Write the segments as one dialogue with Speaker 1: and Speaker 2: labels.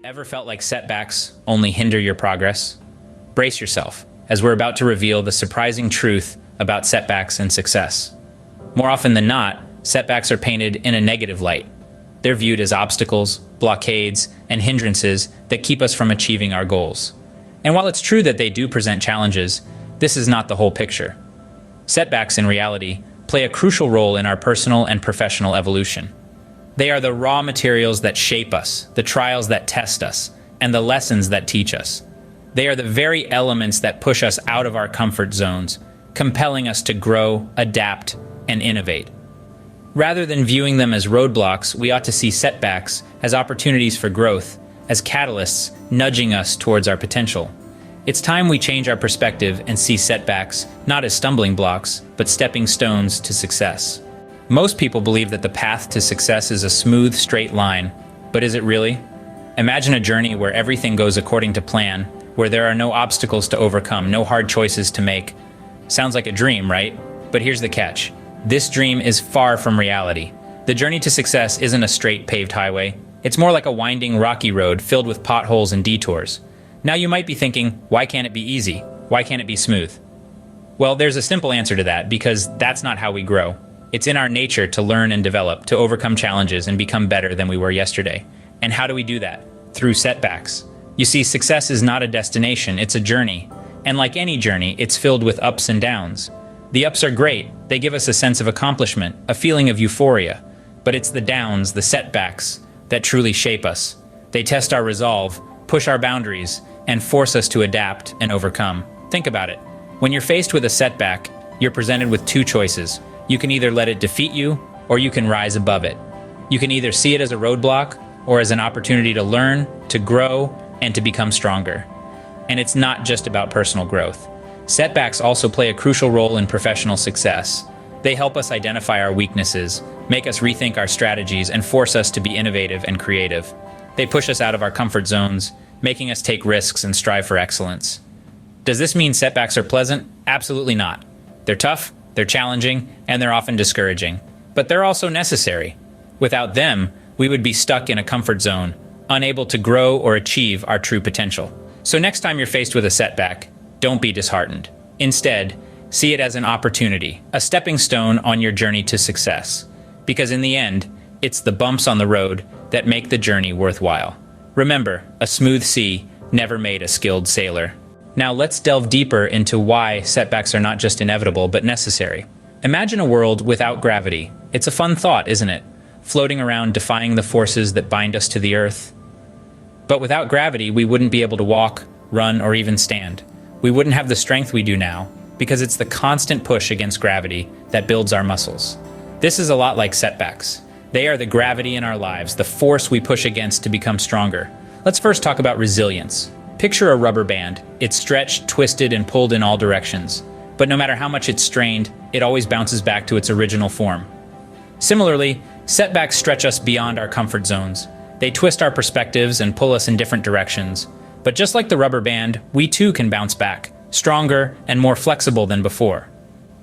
Speaker 1: Ever felt like setbacks only hinder your progress? Brace yourself, as we're about to reveal the surprising truth about setbacks and success. More often than not, setbacks are painted in a negative light. They're viewed as obstacles, blockades, and hindrances that keep us from achieving our goals. And while it's true that they do present challenges, this is not the whole picture. Setbacks, in reality, play a crucial role in our personal and professional evolution. They are the raw materials that shape us, the trials that test us, and the lessons that teach us. They are the very elements that push us out of our comfort zones, compelling us to grow, adapt, and innovate. Rather than viewing them as roadblocks, we ought to see setbacks as opportunities for growth, as catalysts nudging us towards our potential. It's time we change our perspective and see setbacks not as stumbling blocks, but stepping stones to success. Most people believe that the path to success is a smooth, straight line, but is it really? Imagine a journey where everything goes according to plan, where there are no obstacles to overcome, no hard choices to make. Sounds like a dream, right? But here's the catch. This dream is far from reality. The journey to success isn't a straight paved highway. It's more like a winding, rocky road filled with potholes and detours. Now you might be thinking, why can't it be easy? Why can't it be smooth? Well, there's a simple answer to that, because that's not how we grow. It's in our nature to learn and develop, to overcome challenges and become better than we were yesterday. And how do we do that? Through setbacks. You see, success is not a destination, it's a journey. And like any journey, it's filled with ups and downs. The ups are great. They give us a sense of accomplishment, a feeling of euphoria. But it's the downs, the setbacks, that truly shape us. They test our resolve, push our boundaries, and force us to adapt and overcome. Think about it. When you're faced with a setback, you're presented with two choices. You can either let it defeat you, or you can rise above it. You can either see it as a roadblock, or as an opportunity to learn, to grow, and to become stronger. And it's not just about personal growth. Setbacks also play a crucial role in professional success. They help us identify our weaknesses, make us rethink our strategies, and force us to be innovative and creative. They push us out of our comfort zones, making us take risks and strive for excellence. Does this mean setbacks are pleasant? Absolutely not. They're tough, they're challenging, and they're often discouraging. But they're also necessary. Without them, we would be stuck in a comfort zone, unable to grow or achieve our true potential. So next time you're faced with a setback, don't be disheartened. Instead, see it as an opportunity, a stepping stone on your journey to success. Because in the end, it's the bumps on the road that make the journey worthwhile. Remember, a smooth sea never made a skilled sailor. Now let's delve deeper into why setbacks are not just inevitable, but necessary. Imagine a world without gravity. It's a fun thought, isn't it? Floating around, defying the forces that bind us to the earth. But without gravity, we wouldn't be able to walk, run, or even stand. We wouldn't have the strength we do now, because it's the constant push against gravity that builds our muscles. This is a lot like setbacks. They are the gravity in our lives, the force we push against to become stronger. Let's first talk about resilience. Picture a rubber band. It's stretched, twisted, and pulled in all directions. But no matter how much it's strained, it always bounces back to its original form. Similarly, setbacks stretch us beyond our comfort zones. They twist our perspectives and pull us in different directions. But just like the rubber band, we too can bounce back, stronger and more flexible than before.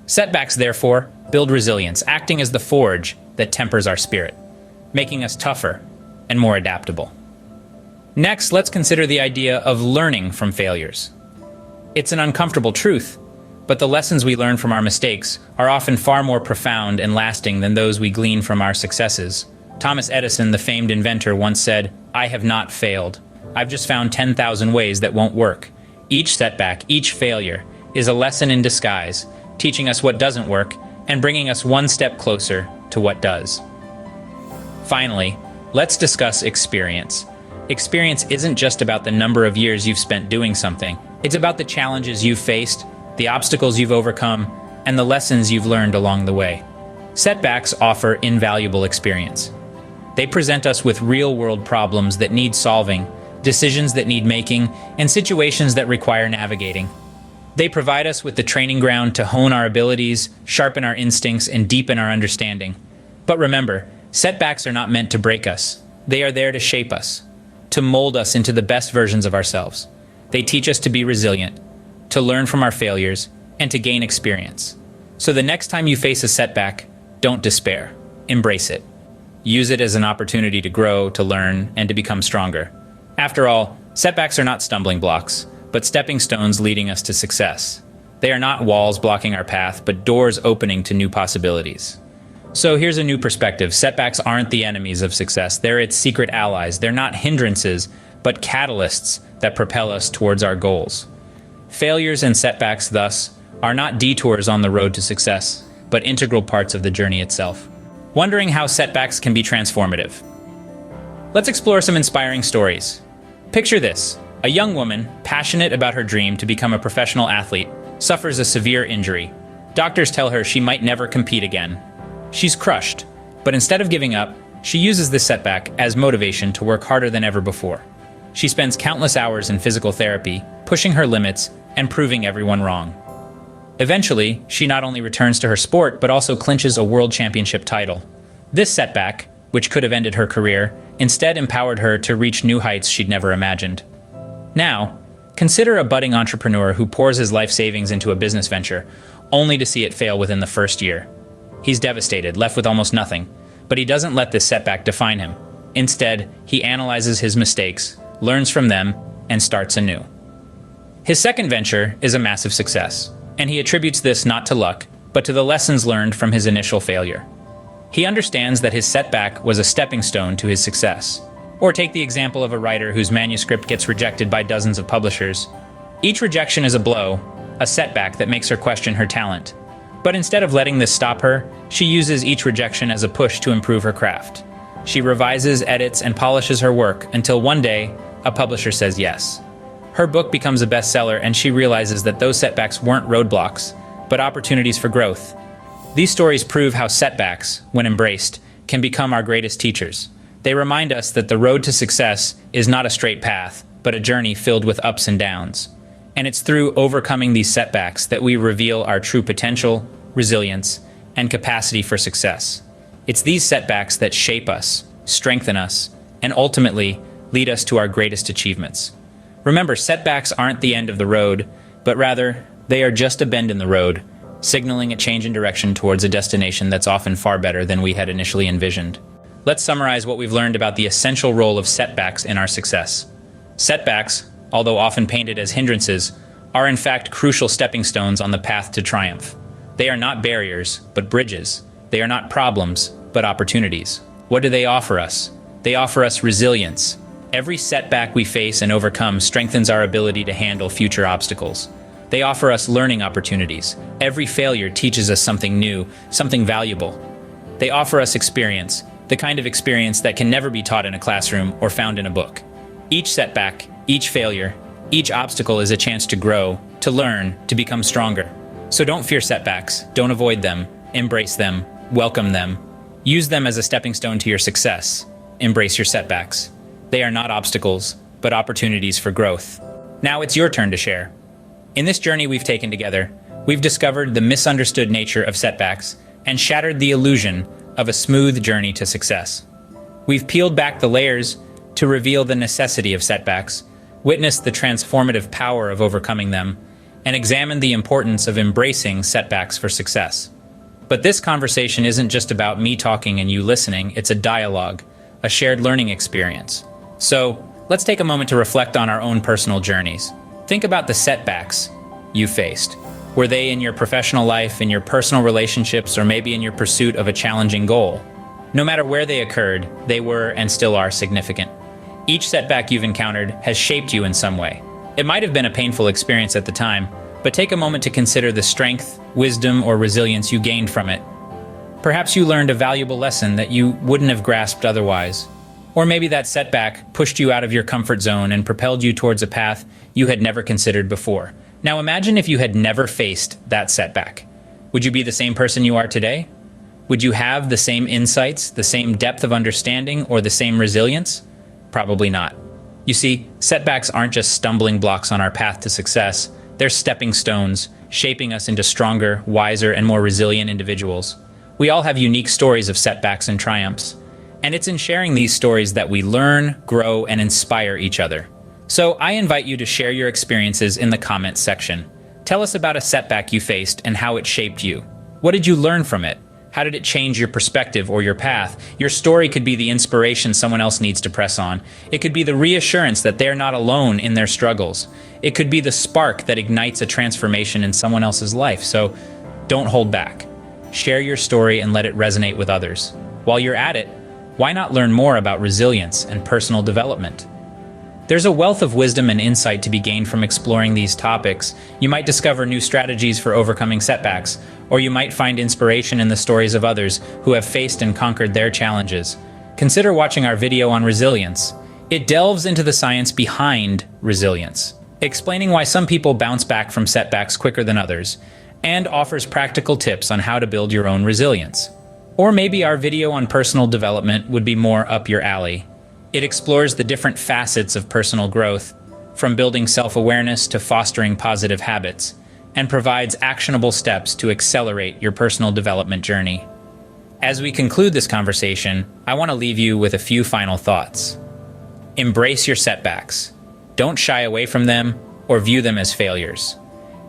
Speaker 1: Setbacks, therefore, build resilience, acting as the forge that tempers our spirit, making us tougher and more adaptable. Next, let's consider the idea of learning from failures. It's an uncomfortable truth, but the lessons we learn from our mistakes are often far more profound and lasting than those we glean from our successes. Thomas Edison, the famed inventor, once said, "I have not failed. I've just found 10,000 ways that won't work." Each setback, each failure, is a lesson in disguise, teaching us what doesn't work and bringing us one step closer to what does. Finally, let's discuss experience. Experience isn't just about the number of years you've spent doing something. It's about the challenges you've faced, the obstacles you've overcome, and the lessons you've learned along the way. Setbacks offer invaluable experience. They present us with real-world problems that need solving, decisions that need making, and situations that require navigating. They provide us with the training ground to hone our abilities, sharpen our instincts, and deepen our understanding. But remember, setbacks are not meant to break us. They are there to shape us, to mold us into the best versions of ourselves. They teach us to be resilient, to learn from our failures, and to gain experience. So the next time you face a setback, don't despair. Embrace it. Use it as an opportunity to grow, to learn, and to become stronger. After all, setbacks are not stumbling blocks, but stepping stones leading us to success. They are not walls blocking our path, but doors opening to new possibilities. So here's a new perspective. Setbacks aren't the enemies of success. They're its secret allies. They're not hindrances, but catalysts that propel us towards our goals. Failures and setbacks, thus, are not detours on the road to success, but integral parts of the journey itself. Wondering how setbacks can be transformative? Let's explore some inspiring stories. Picture this: a young woman, passionate about her dream to become a professional athlete, suffers a severe injury. Doctors tell her she might never compete again. She's crushed, but instead of giving up, she uses this setback as motivation to work harder than ever before. She spends countless hours in physical therapy, pushing her limits and proving everyone wrong. Eventually, she not only returns to her sport, but also clinches a world championship title. This setback, which could have ended her career, instead empowered her to reach new heights she'd never imagined. Now, consider a budding entrepreneur who pours his life savings into a business venture, only to see it fail within the first year. He's devastated, left with almost nothing, but he doesn't let this setback define him. Instead, he analyzes his mistakes, learns from them, and starts anew. His second venture is a massive success, and he attributes this not to luck, but to the lessons learned from his initial failure. He understands that his setback was a stepping stone to his success. Or take the example of a writer whose manuscript gets rejected by dozens of publishers. Each rejection is a blow, a setback that makes her question her talent. But instead of letting this stop her, she uses each rejection as a push to improve her craft. She revises, edits, and polishes her work until one day, a publisher says yes. Her book becomes a bestseller, and she realizes that those setbacks weren't roadblocks, but opportunities for growth. These stories prove how setbacks, when embraced, can become our greatest teachers. They remind us that the road to success is not a straight path, but a journey filled with ups and downs. And it's through overcoming these setbacks that we reveal our true potential, resilience, and capacity for success. It's these setbacks that shape us, strengthen us, and ultimately lead us to our greatest achievements. Remember, setbacks aren't the end of the road, but rather, they are just a bend in the road, signaling a change in direction towards a destination that's often far better than we had initially envisioned. Let's summarize what we've learned about the essential role of setbacks in our success. Setbacks, although often painted as hindrances, are in fact crucial stepping stones on the path to triumph. They are not barriers, but bridges. They are not problems, but opportunities. What do they offer us? They offer us resilience. Every setback we face and overcome strengthens our ability to handle future obstacles. They offer us learning opportunities. Every failure teaches us something new, something valuable. They offer us experience, the kind of experience that can never be taught in a classroom or found in a book. Each setback, each failure, each obstacle is a chance to grow, to learn, to become stronger. So don't fear setbacks, don't avoid them, embrace them, welcome them. Use them as a stepping stone to your success. Embrace your setbacks. They are not obstacles, but opportunities for growth. Now it's your turn to share. In this journey we've taken together, we've discovered the misunderstood nature of setbacks and shattered the illusion of a smooth journey to success. We've peeled back the layers to reveal the necessity of setbacks, witnessed the transformative power of overcoming them, and examined the importance of embracing setbacks for success. But this conversation isn't just about me talking and you listening, it's a dialogue, a shared learning experience. So, let's take a moment to reflect on our own personal journeys. Think about the setbacks you faced. Were they in your professional life, in your personal relationships, or maybe in your pursuit of a challenging goal? No matter where they occurred, they were and still are significant. Each setback you've encountered has shaped you in some way. It might have been a painful experience at the time, but take a moment to consider the strength, wisdom, or resilience you gained from it. Perhaps you learned a valuable lesson that you wouldn't have grasped otherwise. Or maybe that setback pushed you out of your comfort zone and propelled you towards a path you had never considered before. Now imagine if you had never faced that setback. Would you be the same person you are today? Would you have the same insights, the same depth of understanding, or the same resilience? Probably not. You see, setbacks aren't just stumbling blocks on our path to success. They're stepping stones, shaping us into stronger, wiser, and more resilient individuals. We all have unique stories of setbacks and triumphs. And it's in sharing these stories that we learn, grow, and inspire each other. So I invite you to share your experiences in the comments section. Tell us about a setback you faced and how it shaped you. What did you learn from it? How did it change your perspective or your path? Your story could be the inspiration someone else needs to press on. It could be the reassurance that they're not alone in their struggles. It could be the spark that ignites a transformation in someone else's life. So don't hold back. Share your story and let it resonate with others. While you're at it, why not learn more about resilience and personal development? There's a wealth of wisdom and insight to be gained from exploring these topics. You might discover new strategies for overcoming setbacks, or you might find inspiration in the stories of others who have faced and conquered their challenges. Consider watching our video on resilience. It delves into the science behind resilience, explaining why some people bounce back from setbacks quicker than others, and offers practical tips on how to build your own resilience. Or maybe our video on personal development would be more up your alley. It explores the different facets of personal growth, from building self-awareness to fostering positive habits, and provides actionable steps to accelerate your personal development journey. As we conclude this conversation, I want to leave you with a few final thoughts. Embrace your setbacks. Don't shy away from them or view them as failures.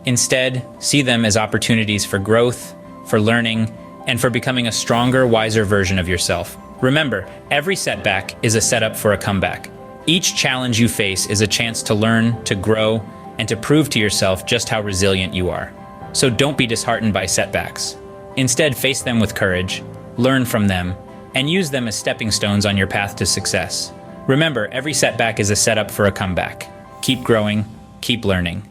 Speaker 1: Instead, see them as opportunities for growth, for learning, and for becoming a stronger, wiser version of yourself. Remember, every setback is a setup for a comeback. Each challenge you face is a chance to learn, to grow, and to prove to yourself just how resilient you are. So don't be disheartened by setbacks. Instead, face them with courage, learn from them, and use them as stepping stones on your path to success. Remember, every setback is a setup for a comeback. Keep growing, keep learning.